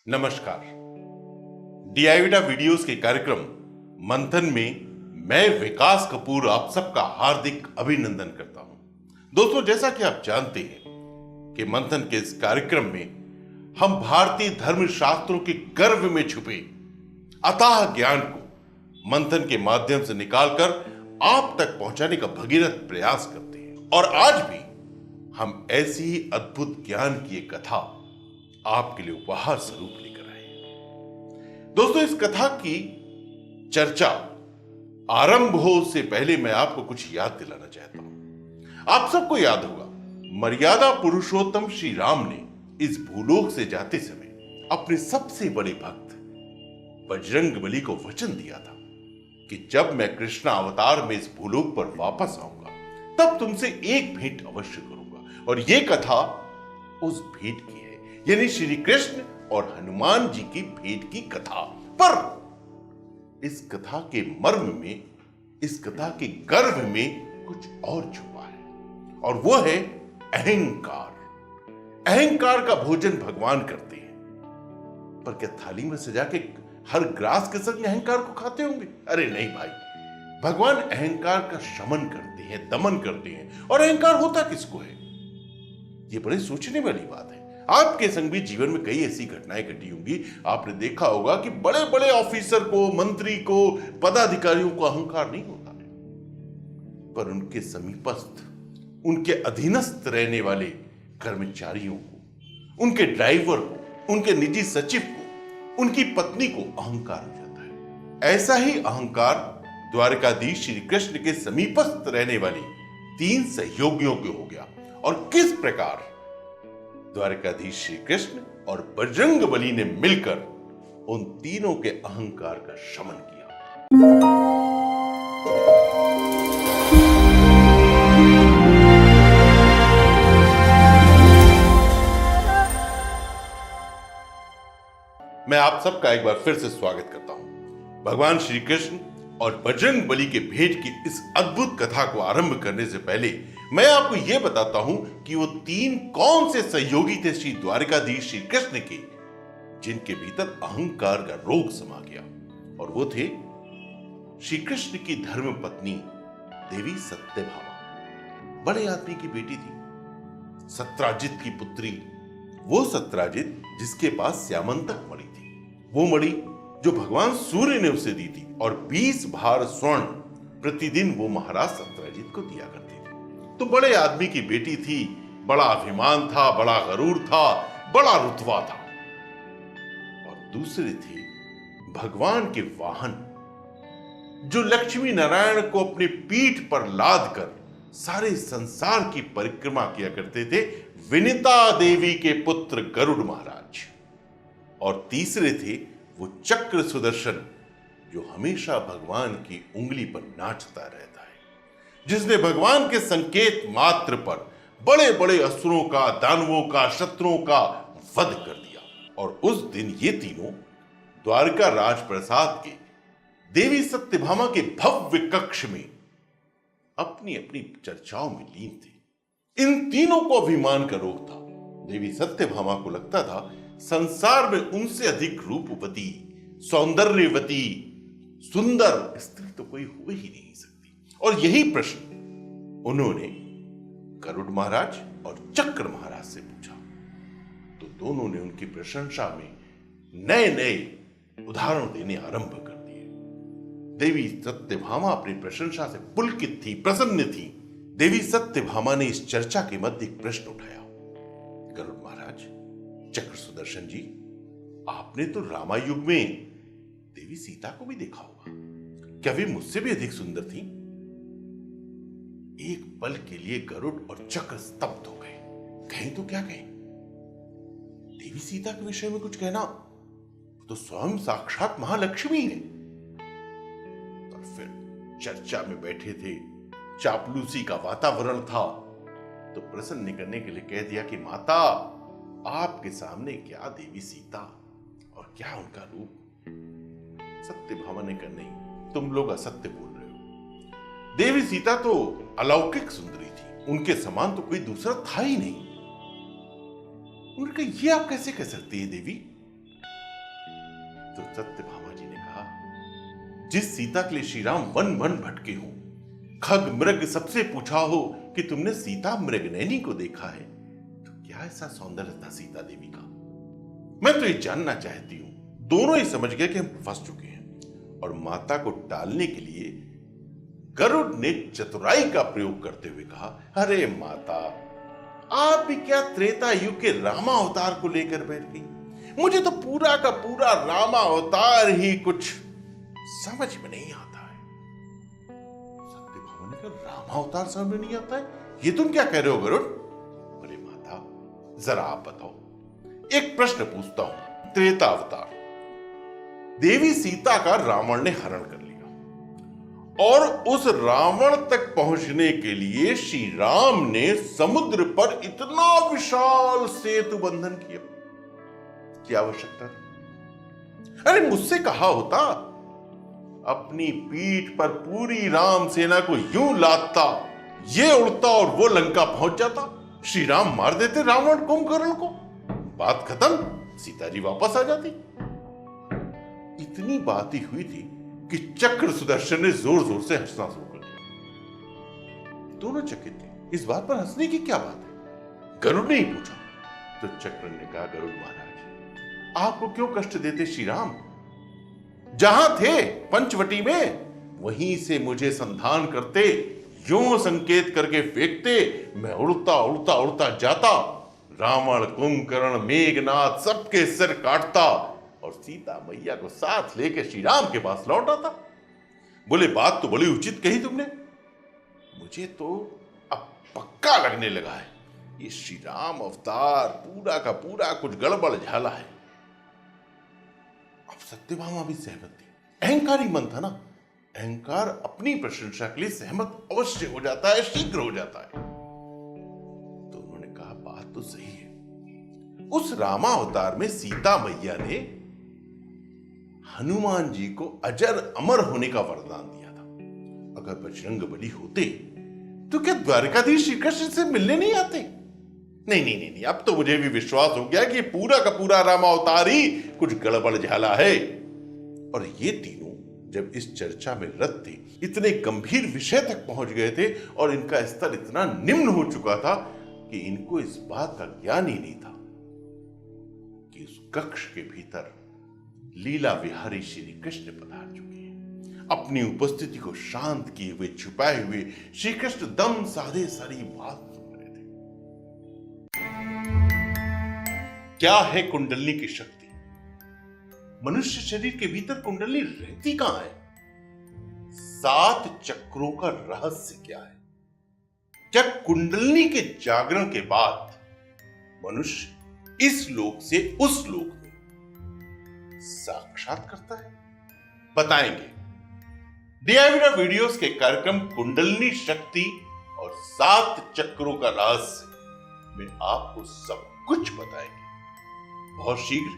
नमस्कार। डीआईविटा वीडियोस के कार्यक्रम मंथन में मैं विकास कपूर आप सबका हार्दिक अभिनंदन करता हूं। दोस्तों, जैसा कि आप जानते हैं कि मंथन के इस कार्यक्रम में हम भारतीय धर्म शास्त्रों के गर्भ में छुपे अथाह ज्ञान को मंथन के माध्यम से निकालकर आप तक पहुंचाने का भगीरथ प्रयास करते हैं। और आज भी हम ऐसी ही अद्भुत ज्ञान की एक कथा आपके लिए उपहार स्वरूप लेकर आए हैं। दोस्तों, इस कथा की चर्चा आरंभ हो उससे पहले मैं आपको कुछ याद दिलाना चाहता हूं। आप सबको याद होगा, मर्यादा पुरुषोत्तम श्री राम ने इस भूलोक से जाते समय अपने सबसे बड़े भक्त बजरंगबली को वचन दिया था कि जब मैं कृष्ण अवतार में इस भूलोक पर वापस आऊंगा तब तुमसे एक भेंट अवश्य करूंगा। और यह कथा उस भेंट की है, यानी श्री कृष्ण और हनुमान जी की भेंट की कथा। पर इस कथा के मर्म में, इस कथा के गर्भ में कुछ और छुपा है, और वो है अहंकार। अहंकार का भोजन भगवान करते हैं, पर क्या थाली में सजा के हर ग्रास के संग अहंकार को खाते होंगे? अरे नहीं भाई, भगवान अहंकार का शमन करते हैं, दमन करते हैं। और अहंकार होता किसको है, ये बड़े सोचने वाली बात है। आपके संग भी जीवन में कई ऐसी घटनाएं घटी होंगी। आपने देखा होगा कि बड़े बड़े ऑफिसर को, मंत्री को, पदाधिकारियों को अहंकार नहीं होता है, पर उनके समीपस्थ, उनके अधीनस्थ रहने वाले कर्मचारियों को, उनके ड्राइवर को, उनके निजी सचिव को, उनकी पत्नी को अहंकार हो जाता है। ऐसा ही अहंकार द्वारकाधीश श्री कृष्ण के समीपस्थ रहने वाले 3 सहयोगियों को हो गया। और किस प्रकार द्वारकाधीश श्री कृष्ण और बजरंगबली ने मिलकर उन तीनों के अहंकार का शमन किया। मैं आप सबका एक बार फिर से स्वागत करता हूं। भगवान श्री कृष्ण और बजरंगबली के भेंट की इस अद्भुत कथा को आरंभ करने से पहले मैं आपको यह बताता हूं कि वो 3 कौन से सहयोगी थे श्री द्वारकाधीश श्री कृष्ण के, जिनके भीतर अहंकार का रोग समा गया। और वो थे श्री कृष्ण की धर्म पत्नी देवी सत्यभामा। बड़े आदमी की बेटी थी, सत्राजित की पुत्री। वो सत्राजित जिसके पास श्यामंतक मणि थी, वो मणि जो भगवान सूर्य ने उसे दी थी। और 20 भार स्वर्ण प्रतिदिन वो महाराज सत्राजित को दिया करती थी। तो बड़े आदमी की बेटी थी, बड़ा अभिमान था, बड़ा गरूर था, बड़ा रुतबा था। और दूसरे थे भगवान के वाहन, जो लक्ष्मी नारायण को अपनी पीठ पर लाद कर सारे संसार की परिक्रमा किया करते थे, विनिता देवी के पुत्र गरुड़ महाराज। और तीसरे थे वो चक्र सुदर्शन, जो हमेशा भगवान की उंगली पर नाचता रहता है, जिसने भगवान के संकेत मात्र पर बड़े बड़े असुरों का, दानवों का, शत्रुओं का वध कर दिया। और उस दिन ये तीनों द्वारका राजप्रसाद के देवी सत्यभामा के भव्य कक्ष में अपनी अपनी चर्चाओं में लीन थे। इन तीनों को अभिमान का रोग था। देवी सत्यभामा को लगता था संसार में उनसे अधिक रूपवती, सौंदर्यवती, सुंदर स्त्री तो कोई हो ही नहीं सकती। और यही प्रश्न उन्होंने गरुड़ महाराज और चक्र महाराज से पूछा। तो दोनों ने उनकी प्रशंसा में नए नए उदाहरण देने आरंभ कर दिए। देवी सत्यभामा अपनी प्रशंसा से पुलकित थी, प्रसन्न थी। देवी सत्यभामा ने इस चर्चा के मध्य एक प्रश्न उठाया। गरुड़ महाराज, चक्र सुदर्शन जी, आपने तो रामायुग में देवी सीता को भी देखा होगा, क्या वे मुझसे भी अधिक सुंदर थी? एक पल के लिए गरुड़ और चक्र स्तब्ध हो गए। कहें तो क्या कहें, देवी सीता के विषय में कुछ कहना तो स्वयं साक्षात महालक्ष्मी है। और फिर चर्चा में बैठे थे, चापलूसी का वातावरण था, तो प्रसन्न करने के लिए कह दिया कि माता, आपके सामने क्या देवी सीता और क्या उनका रूप। सत्यभामा ने कहा, नहीं, तुम लोग असत्य बोल रहे हो। देवी सीता तो अलौकिक सुंदरी थी, उनके समान तो कोई दूसरा था ही नहीं। उन्होंने कहा, ये आप कैसे कह सकती है देवी? तो सत्यभामा जी ने कहा, जिस सीता के लिए श्री राम वन वन भटके हो, खग मृग सबसे पूछा हो कि तुमने सीता मृगनयनी को देखा है, तो क्या ऐसा सौंदर्य था सीता देवी का? मैं तो ये जानना चाहती हूं। दोनों ही समझ गए कि हम फंस चुके हैं और माता को टालने के लिए गरुड़ ने चतुराई का प्रयोग करते हुए कहा, अरे माता, आप भी क्या त्रेता युग के रामावतार को लेकर बैठ गई? मुझे तो पूरा का पूरा रामावतार ही कुछ समझ में नहीं आता है। सत्यभामा ने कहा, रामावतार समझ में नहीं आता है? ये तुम क्या कह रहे हो गरुड़? बोले, माता जरा आप बताओ, एक प्रश्न पूछता हूं। त्रेता अवतार, देवी सीता का रावण ने हरण कर लिया और उस रावण तक पहुंचने के लिए श्री राम ने समुद्र पर इतना विशाल सेतु बंधन किया। क्या आवश्यकता थी? अरे मुझसे कहा होता, अपनी पीठ पर पूरी राम सेना को यूं लादता, ये उड़ता और वो लंका पहुंच जाता, श्री राम मार देते रावण कुंभकर्ण को, बात खत्म, सीता जी वापस आ जाती। इतनी बात ही हुई थी कि चक्र सुदर्शन ने जोर जोर से हंसना शुरू कर दिया। दोनों चकित थे, इस बात पर हंसने की क्या बात है? गरुड़ ने ही पूछा। तो चक्र ने कहा, गरुड़ महाराज, आपको क्यों कष्ट देते श्री राम? जहां थे पंचवटी में, वहीं से मुझे संधान करते, यूं संकेत करके फेंकते, मैं उड़ता उड़ता उड़ता जाता, रावण कुंभकर्ण मेघनाथ सबके सिर काटता और सीता मैया को साथ लेकर श्री राम के पास लौट आता। बोले, बात तो बड़ी उचित कही तुमने, मुझे तो अब पक्का लगने लगा है ये श्री राम अवतार पूरा का पूरा कुछ गड़बड़ झाला है। अब सत्यभामा भी सहमत थी। अहंकारी मन था ना, अहंकार अपनी प्रशंसा के लिए सहमत अवश्य हो जाता है, शीघ्र हो जाता है। तो उन्होंने कहा, बात तो सही है, उस रामावतार में सीता मैया ने हनुमान जी को अजर अमर होने का वरदान दिया था। अगर बजरंग बली होते तो क्या द्वारकाधीश श्री कृष्ण से मिलने नहीं आते? नहीं नहीं नहीं, अब तो मुझे भी विश्वास हो गया कि पूरा का पूरा रामावतार ही कुछ गड़बड़ झाला है। और ये तीनों जब इस चर्चा में रत थे, इतने गंभीर विषय तक पहुंच गए थे और इनका स्तर इतना निम्न हो चुका था कि इनको इस बात का ज्ञान ही नहीं था कि उस कक्ष के भीतर लीला विहारी श्री कृष्ण पधार चुके हैं। अपनी उपस्थिति को शांत किए हुए, छुपाए हुए श्री कृष्ण दम साधे सारी बात सुन रहे थे। क्या है कुंडलनी की शक्ति? मनुष्य शरीर के भीतर कुंडलनी रहती कहां है? 7 चक्रों का रहस्य क्या है? क्या कुंडलनी के जागरण के बाद मनुष्य इस लोक से उस लोक में साक्षात करता है? बताएंगे। डीआईवीडा वीडियोस के कार्यक्रम कुंडलनी शक्ति और 7 चक्रों का रहस्य में आपको सब कुछ बताएंगे बहुत शीघ्र।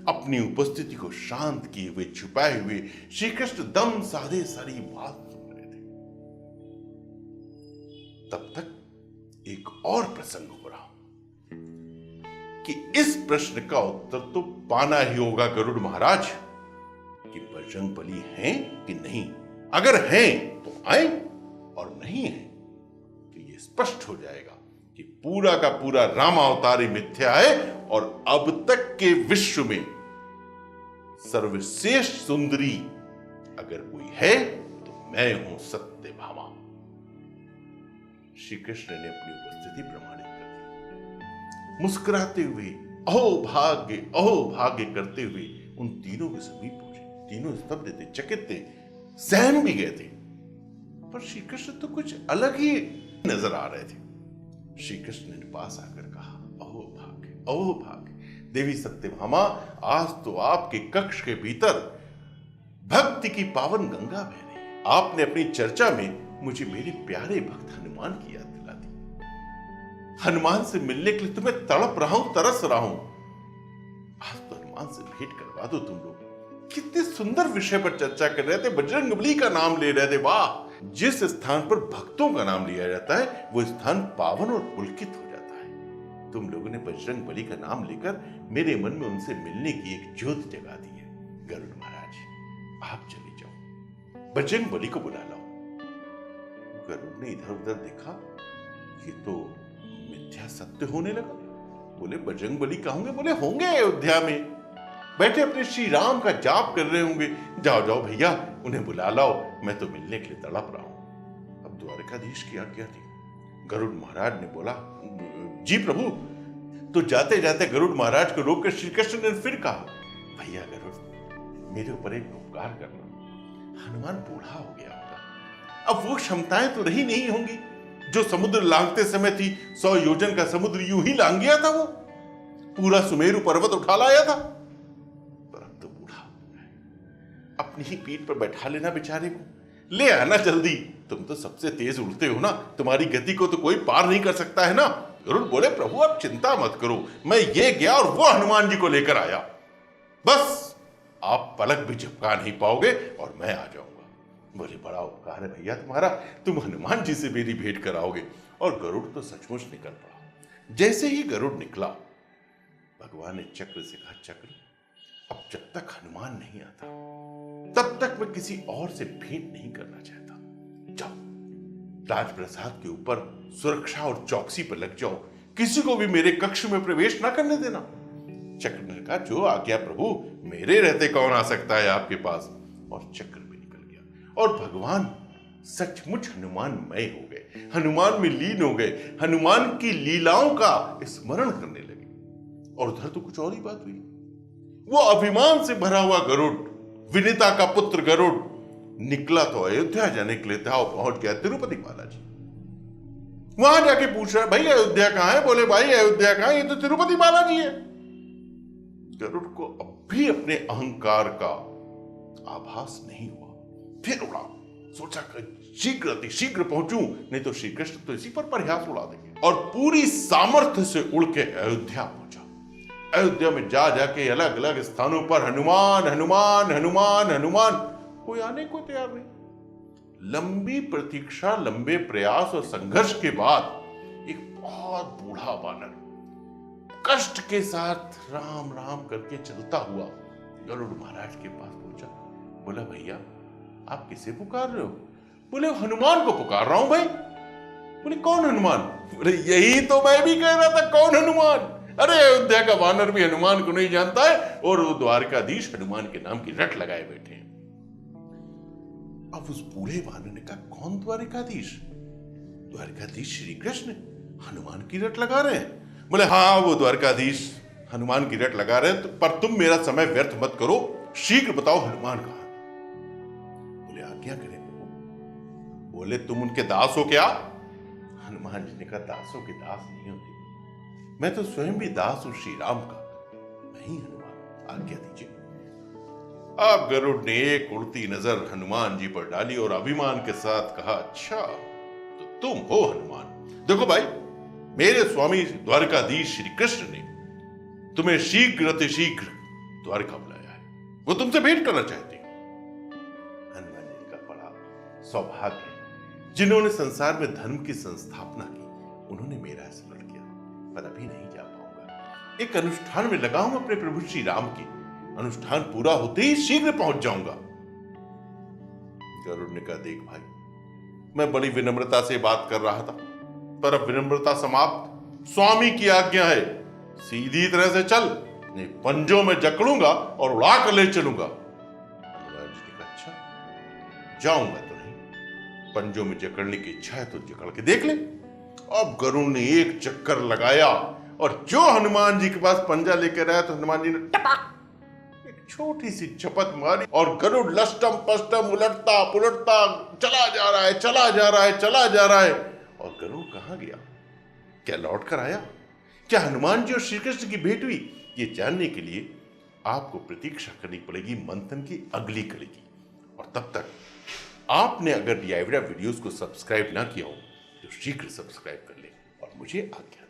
अपनी उपस्थिति को शांत किए हुए, छुपाए हुए श्री कृष्ण दम साधे सारी बात सुन रहे थे। तब तक एक और प्रसंग हो रहा कि इस प्रश्न का उत्तर तो पाना ही होगा गरुड़ महाराज कि बजरंग बली हैं कि नहीं। अगर हैं तो आए और नहीं है तो यह स्पष्ट हो जाएगा कि पूरा का पूरा रामावतार ही मिथ्या है और अब तक के विश्व में सर्वश्रेष्ठ सुंदरी अगर कोई है तो मैं हूं सत्यभामा। श्री कृष्ण ने अपनी उपस्थिति प्रमाणित कर दी। मुस्कुराते हुए अहो भाग्य करते हुए उन तीनों के समीप पहुंचे। तीनों स्तब्ध थे, चकित थे, सहम भी गए थे, पर श्री कृष्ण तो कुछ अलग ही नजर आ रहे थे। श्री कृष्ण ने पास आकर कहा, अहो भाग्य देवी सत्यभामा, आज तो आपके कक्ष के भीतर भक्ति की पावन गंगा बह रही है। आपने अपनी चर्चा में मुझे मेरे प्यारे भक्त हनुमान की याद दिला दी। हनुमान से मिलने के लिए तो मैं तड़प रहा हूं, तरस रहा हूं। आज तो हनुमान से भेंट करवा दो तुम लोग। कितने सुंदर विषय पर चर्चा कर रहे थे, बजरंगबली का नाम ले रहे थे। वाह! जिस स्थान पर भक्तों का नाम लिया जाता है वो स्थान पावन और पुलकित हो जाता है। तुम लोगों ने बजरंग बली का नाम लेकर मेरे मन में उनसे मिलने की एक ज्योत जगा दी है। गरुड़ महाराज, आप चले जाओ, बजरंग बली को बुला लाओ। गरुड़ ने इधर उधर देखा, ये तो मिथ्या सत्य होने लगा। बोले बजरंग बली कहाँ होंगे? बोले होंगे अयोध्या में, बैठे अपने श्री राम का जाप कर रहे होंगे। जाओ जाओ भैया, उन्हें बुला लाओ, मैं तो मिलने के लिए तड़प रहा हूं। अब द्वारकाधीश की आज्ञा थी। गरुड़ महाराज ने बोला, जी प्रभु। तो जाते जाते गरुड़ महाराज को रोककर श्री कृष्ण ने फिर कहा, भैया गरुड़, मेरे ऊपर एक उपकार करना। हनुमान बूढ़ा हो गया होगा, अब वो क्षमताएं तो रही नहीं होंगी जो समुद्र लांघते समय थी। 100 योजन का समुद्र यूं ही लांघ गया था, वो पूरा सुमेरु पर्वत उठा लाया था। पर अब तो बूढ़ा हो गया है, अपनी ही पीठ पर बैठा लेना बेचारे को, ले आना जल्दी। तुम तो सबसे तेज उड़ते हो ना, तुम्हारी गति को तो कोई पार नहीं कर सकता है ना। गरुड़ बोले, प्रभु आप चिंता मत करो, मैं ये गया और वो हनुमान जी को लेकर आया, बस आप पलक भी झपका नहीं पाओगे और मैं आ जाऊंगा। बोले बड़ा उपकार है भैया तुम्हारा, तुम हनुमान जी से मेरी भेंट कराओगे। और गरुड़ तो सचमुच निकल पड़ा। जैसे ही गरुड़ निकला, भगवान ने चक्र से कहा, चक्र अब जब तक हनुमान नहीं आता तब तक मैं किसी और से भेंट नहीं करना चाहता। जाओ राजप्रसाद के ऊपर सुरक्षा और चौकसी पर लग जाओ, किसी को भी मेरे कक्ष में प्रवेश ना करने देना। चक्र ने कहा, जो आज्ञा प्रभु, मेरे रहते कौन आ सकता है आपके पास। और चक्र भी निकल गया और भगवान सचमुच हनुमानमय हो गए, हनुमान में लीन हो गए, हनुमान की लीलाओं का स्मरण करने लगे। और उधर तो कुछ और ही बात हुई। वो अभिमान से भरा हुआ गरुड़, विनीता का पुत्र गरुड़, निकला तो अयोध्या जाने के लिए था और पहुंच गया तिरुपति बालाजी। वहां जाके पूछ रहा है, भाई अयोध्या कहां है? बोले भाई अयोध्या कहां है? ये तो तिरुपति बालाजी है। गरुड़ को अब भी अपने अहंकार का आभास नहीं हुआ, फिर उड़ा। सोचा शीघ्र अतिशीघ्र पहुंचूं, नहीं तो श्री कृष्ण तो इसी पर परिहास उड़ा देंगे। और पूरी सामर्थ्य से उड़ के अयोध्या पहुंचा। अयोध्या में जा जाके अलग अलग स्थानों पर हनुमान हनुमान हनुमान हनुमान, कोई आने को तैयार नहीं। लंबी प्रतीक्षा, लंबे प्रयास और संघर्ष के बाद एक बहुत बूढ़ा वानर कष्ट के साथ राम राम करके चलता हुआ गरुड़ महाराज के पास पहुंचा। बोला, भैया आप किसे पुकार रहे हो? बोले, हनुमान को पुकार रहा हूं भाई। बोले, कौन हनुमान? बोले, यही तो मैं भी कह रहा था, कौन हनुमान? अरे अयोध्या का वानर भी हनुमान को नहीं जानता है और वो द्वारकाधीश हनुमान के नाम की रट लगाए बैठे हैं। अब उस बूढ़े वानर ने कहा, कौन द्वारकाधीश? द्वारकाधीश श्री कृष्ण हनुमान की रट लगा रहे हैं। बोले, हाँ वो द्वारकाधीश हनुमान की रट लगा रहे हैं, पर तुम मेरा समय व्यर्थ मत करो, शीघ्र बताओ हनुमान कहां? बोले, आज्ञा करें प्रभु। बोले, तुम उनके दास हो क्या? हनुमान जी ने कहा, दासों के दास नहीं होते, मैं तो स्वयं भी दास हूं श्री राम का। नहीं हनुमान, आज्ञा दीजिए। अब गरुड़ ने एक उड़ती नजर हनुमान जी पर डाली और अभिमान के साथ कहा, अच्छा तो तुम हो हनुमान। देखो भाई, मेरे स्वामी द्वारकाधीश श्री कृष्ण ने तुम्हें शीघ्र अतिशीघ्र द्वारका बुलाया है, वो तुमसे भेंट करना चाहते हैं। हनुमान जी का बड़ा सौभाग्य है, जिन्होंने संसार में धर्म की संस्थापना की, उन्होंने मेरा स्मरण किया, पर अभी नहीं जा पाऊंगा। एक अनुष्ठान में लगा हूं अपने प्रभु श्री राम के, अनुष्ठान पूरा होते ही शीघ्र पहुंच जाऊंगा। गरुड़ ने कहा, देख भाई, मैं बड़ी विनम्रता से बात कर रहा था, पर अब विनम्रता समाप्त, स्वामी की आज्ञा है, सीधी तरह से चल, नहीं पंजों में जकड़ूंगा और उड़ा कर ले चलूंगा। हनुमान जी ने कहा, अच्छा जाऊंगा तो नहीं, पंजों में जकड़ने की इच्छा है तो जकड़ के देख ले। अब गरुड़ ने एक चक्कर लगाया और जो हनुमान जी के पास पंजा लेकर आया तो हनुमान जी ने टपक एक छोटी सी चपत मारी और गरुड़ लष्टम पष्टम उलटता पुलटता चला जा रहा है, चला जा रहा है, चला जा रहा है। और गरुड़ कहां गया? क्या लौट कर आया? क्या हनुमान जी और श्री कृष्ण की भेंट हुई? ये जानने के लिए आपको प्रतीक्षा करनी पड़ेगी मंथन की अगली कड़ी की। और तब तक आपने अगर DIY वीडियोस को सब्सक्राइब ना किया हो तो शीघ्र सब्सक्राइब कर ले और मुझे आज्ञा